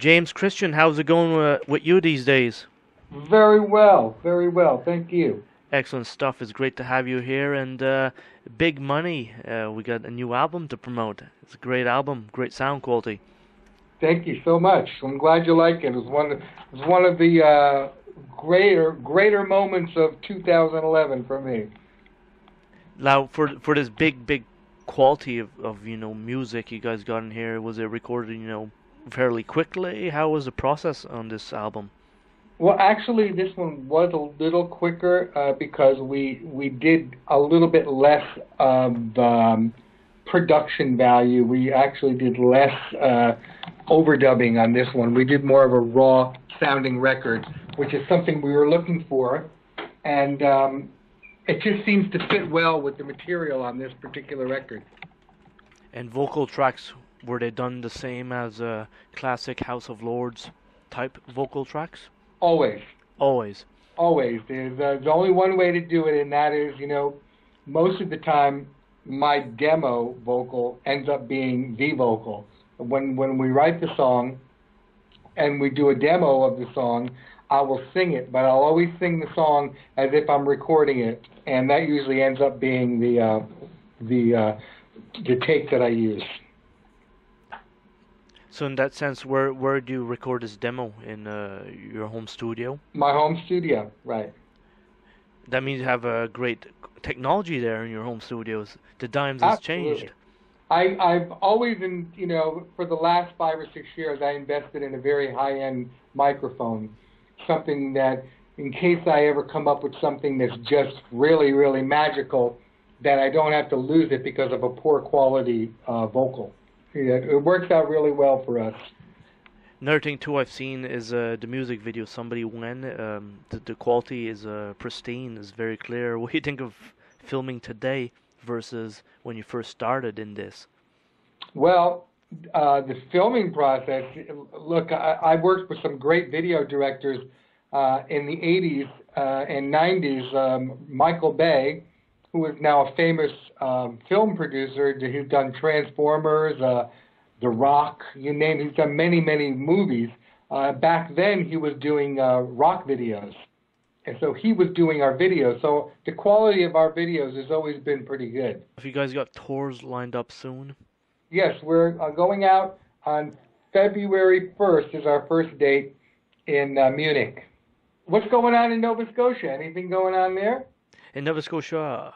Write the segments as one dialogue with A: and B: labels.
A: James Christian, how's it going with you these days?
B: Very well, very well. Thank you.
A: Excellent stuff. It's great to have you here. And big money. We got a new album to promote. It's a great album, great sound quality.
B: Thank you so much. I'm glad you like it. It was one of the greater moments of 2011 for me.
A: Now, for this big quality of music you guys got in here, was it recorded fairly quickly? How was the process on this album?
B: Well, actually, this one was a little quicker because we did a little bit less of production value. We actually did less overdubbing on this one. We did more of a raw sounding record, which is something we were looking for, and it just seems to fit well with the material on this particular record.
A: And vocal tracks, were they done the same as classic House of Lords type vocal tracks?
B: Always.
A: Always.
B: Always. There's only one way to do it, and that is, most of the time, my demo vocal ends up being the vocal. When we write the song and we do a demo of the song, I will sing it, but I'll always sing the song as if I'm recording it, and that usually ends up being the take that I use.
A: So in that sense, where do you record this demo? In your home studio?
B: My home studio, right.
A: That means you have a great technology there in your home studios. The times has
B: Absolutely.
A: changed.
B: I've always, for the last 5 or 6 years, I invested in a very high-end microphone, something that, in case I ever come up with something that's just really, really magical, that I don't have to lose it because of a poor quality vocal. It works out really well for us.
A: Another thing too I've seen is the music video somebody went. The quality is pristine, is very clear. What do you think of filming today versus when you first started in this?
B: Well, the filming process, look, I worked with some great video directors in the 80s and 90s. Michael Bay, who is now a famous film producer, who's done Transformers, The Rock, you name it. He's done many, many movies. Back then, he was doing rock videos. And so he was doing our videos. So the quality of our videos has always been pretty good.
A: Have you guys got tours lined up soon?
B: Yes, we're going out on February 1st is our first date in Munich. What's going on in Nova Scotia? Anything going on there?
A: In Nova Scotia,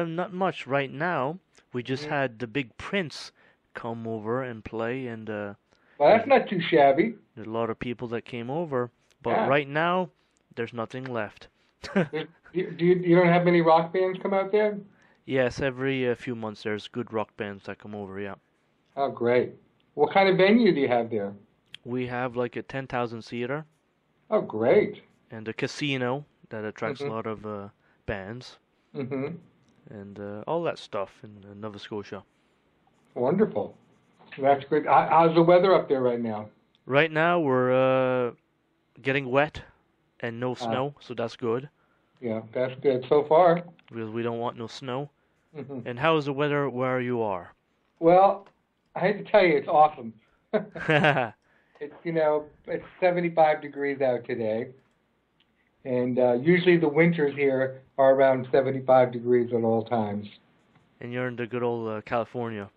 A: not much right now. We just had the Big Prince come over and play, and
B: Well, that's not too shabby.
A: there's a lot of people that came over. But
B: Yeah.
A: right now, there's nothing left.
B: You don't have many rock bands come out there?
A: Yes, every few months there's good rock bands that come over, yeah.
B: Oh, great. What kind of venue do you have there?
A: We have like a 10,000 seater
B: Oh, great.
A: and a casino that attracts a
B: Mm-hmm.
A: lot of bands
B: Mm-hmm.
A: and all that stuff in Nova Scotia.
B: Wonderful. That's great. How's the weather up there right now?
A: Right now we're getting wet and no
B: Uh,
A: snow, so that's good
B: yeah, that's good so far.
A: because we don't want no snow.
B: Hmm.
A: And how is the weather where you are?
B: Well, I hate to tell you, it's awesome. It's 75 degrees out today. And usually the winters here are around 75 degrees at all times.
A: And you're in the good old California.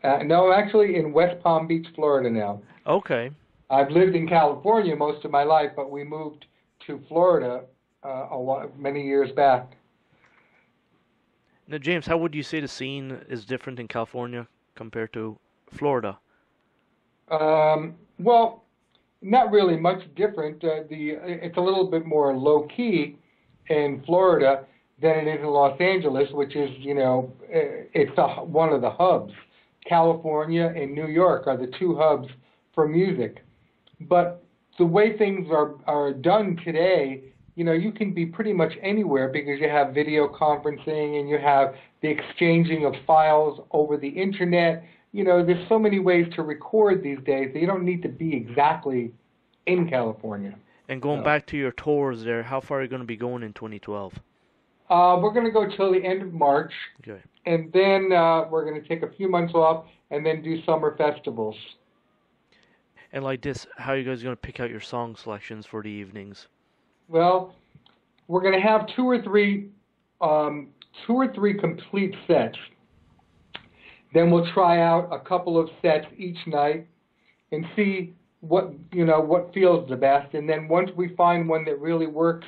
B: No, I'm actually in West Palm Beach, Florida now.
A: Okay.
B: I've lived in California most of my life, but we moved to Florida many years back.
A: Now, James, how would you say the scene is different in California compared to Florida?
B: Well, not really much different. It's a little bit more low key in Florida than it is in Los Angeles, which is, it's one of the hubs. California and New York are the two hubs for music. But the way things are done today, you can be pretty much anywhere because you have video conferencing and you have the exchanging of files over the internet. There's so many ways to record these days that you don't need to be exactly in California.
A: And going
B: So,
A: back to your tours there, how far are you going to be going in 2012?
B: we're going to go till the end of March,
A: Okay.
B: and then we're going to take a few months off and then do summer festivals.
A: And like this, how are you guys going to pick out your song selections for the evenings?
B: Well, we're going to have two or three complete sets. Then we'll try out a couple of sets each night and see what feels the best. And then once we find one that really works,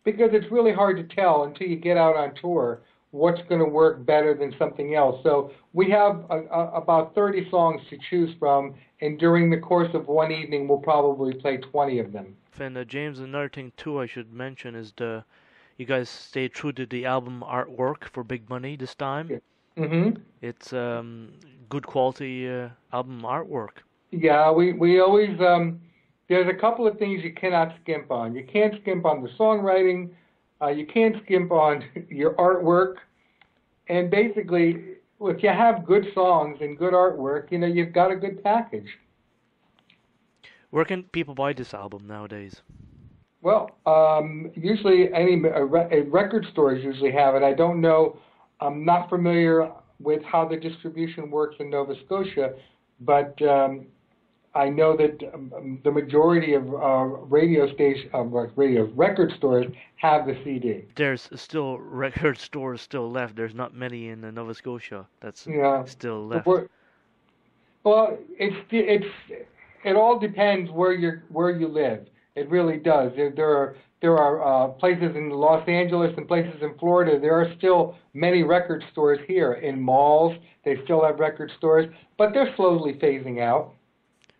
B: because it's really hard to tell until you get out on tour what's going to work better than something else. So we have about 30 songs to choose from, and during the course of one evening, we'll probably play 20 of them.
A: And James, another thing too I should mention is you guys stayed true to the album artwork for Big Money this time.
B: Yeah. Mm-hmm.
A: It's good quality album artwork.
B: Yeah, we always there's a couple of things you cannot skimp on. You can't skimp on the songwriting. You can't skimp on your artwork. And basically, if you have good songs and good artwork, you've got a good package.
A: Where can people buy this album nowadays?
B: Well, usually record stores usually have it. I don't know. I'm not familiar with how the distribution works in Nova Scotia, but I know that the majority of record stores have the CD.
A: There's still record stores still left. There's not many in Nova Scotia that's still left.
B: Well, it all depends where you live. It really does. There are places in Los Angeles and places in Florida. There are still many record stores here. In malls, they still have record stores, but they're slowly phasing out.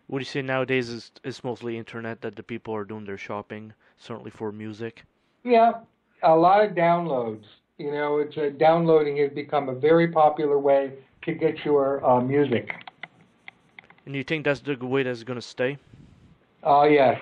A: Would you say nowadays it's mostly internet that the people are doing their shopping, certainly for music?
B: Yeah, a lot of downloads. Downloading has become a very popular way to get your music.
A: And you think that's the way that's going to stay?
B: Oh, yes.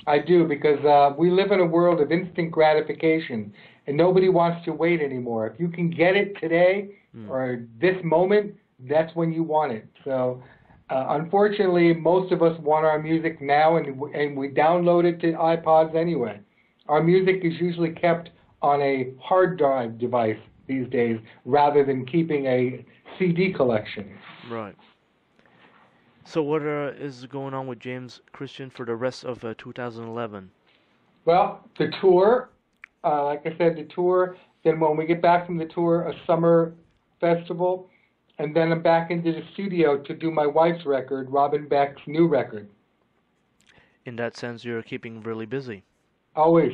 B: I do, because we live in a world of instant gratification, and nobody wants to wait anymore. If you can get it today or this moment, that's when you want it. So, unfortunately, most of us want our music now, and we download it to iPods anyway. Our music is usually kept on a hard drive device these days, rather than keeping a CD collection.
A: Right. So what is going on with James Christian for the rest of 2011?
B: Well, the tour, like I said, the tour. Then when we get back from the tour, a summer festival. And then I'm back into the studio to do my wife's record, Robin Beck's new record.
A: In that sense, you're keeping really busy.
B: Always.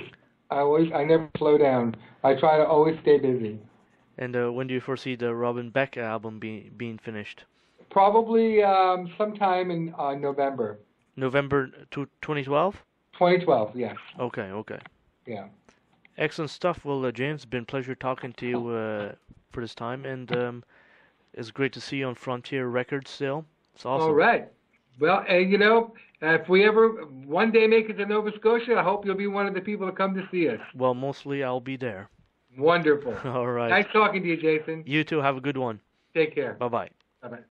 B: I never slow down. I try to always stay busy.
A: And when do you foresee the Robin Beck album being finished?
B: Probably sometime in November.
A: November 2012?
B: 2012, yes.
A: Okay.
B: Yeah.
A: Excellent stuff. Well, James, it's been a pleasure talking to you for this time, and it's great to see you on Frontier Records still. It's awesome.
B: All right. Well, if we ever one day make it to Nova Scotia, I hope you'll be one of the people to come to see us.
A: Well, mostly I'll be there.
B: Wonderful.
A: All right.
B: Nice talking to you, Jason.
A: You too. Have a good one.
B: Take care.
A: Bye-bye.
B: Bye-bye.